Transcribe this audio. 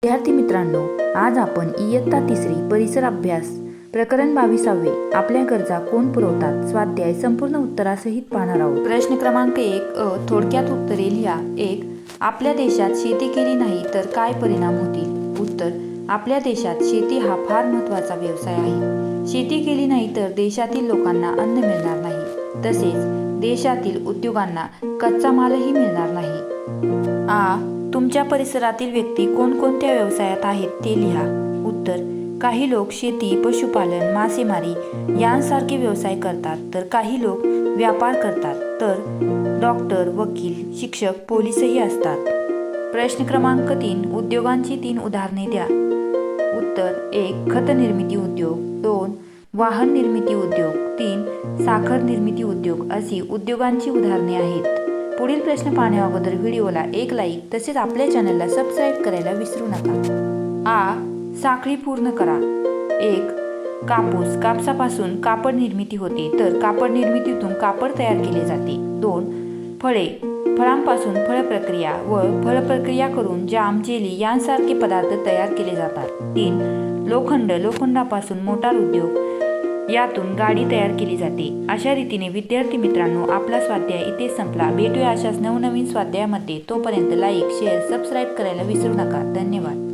विद्यार्थी मित्रांनो, आज आपण इयत्ता तिसरी परिसर अभ्यास प्रकरण 22वे आपल्या गरजा कोण पुरवतात स्वाध्याय संपूर्ण उत्तरासहित पाहणार आहोत। प्रश्न क्रमांक 1 थोडक्यात उत्तरे लिहा। 1. आपल्या देशात शेती केली नाही तर काय परिणाम होतील? उत्तर: आपल्या देशात शेती हा फार महत्त्वाचा व्यवसाय आहे। शेती केली नाही तर देशातील लोकांना अन्न मिळणार नाही, तसेच देशातील उद्योगांना कच्चा मालही मिळणार नाही। तुमच्या परिसरातील व्यक्ती कोणकोणत्या व्यवसायात आहेत ते लिहा। उत्तर: काही लोक शेती, पशुपालन, मासेमारी यांसारखे व्यवसाय करतात, तर काही लोक व्यापार करतात, तर डॉक्टर, वकील, शिक्षक, पोलीसही असतात। प्रश्न क्रमांक 3 उद्योगांची 3 उदाहरणे द्या। उत्तर: 1. खत निर्मिती उद्योग, 2. वाहन निर्मिती उद्योग, 3. साखर निर्मिती उद्योग अशी उद्योगांची उदाहरणे आहेत। पुढील प्रश्न पाहण्या अगोदर व्हिडिओला एक लाईक तसेच आपल्या चॅनलला सबस्क्राईब करायला विसरू नका। साखळी पूर्ण करा। 1. कापूस, कापसापासून कापड निर्मिती होते, तर कापड निर्मितीतून कापड तयार केले जाते। 2. फळे, फळांपासून फळ प्रक्रिया व फळ प्रक्रिया करून जाम, जेली यांसारखे पदार्थ तयार केले जातात। 3. लोखंड, लोखंडापासून मोटार उद्योग, यातून गाडी तयार केली जाते। अशा रीतीने विद्यार्थी मित्रांनो, आपला स्वाध्याय इथे संपला। भेटूया अशाच नवनवीन स्वाध्यायामध्ये। तोपर्यंत लाईक, शेअर, सबस्क्राईब करायला विसरू नका। धन्यवाद।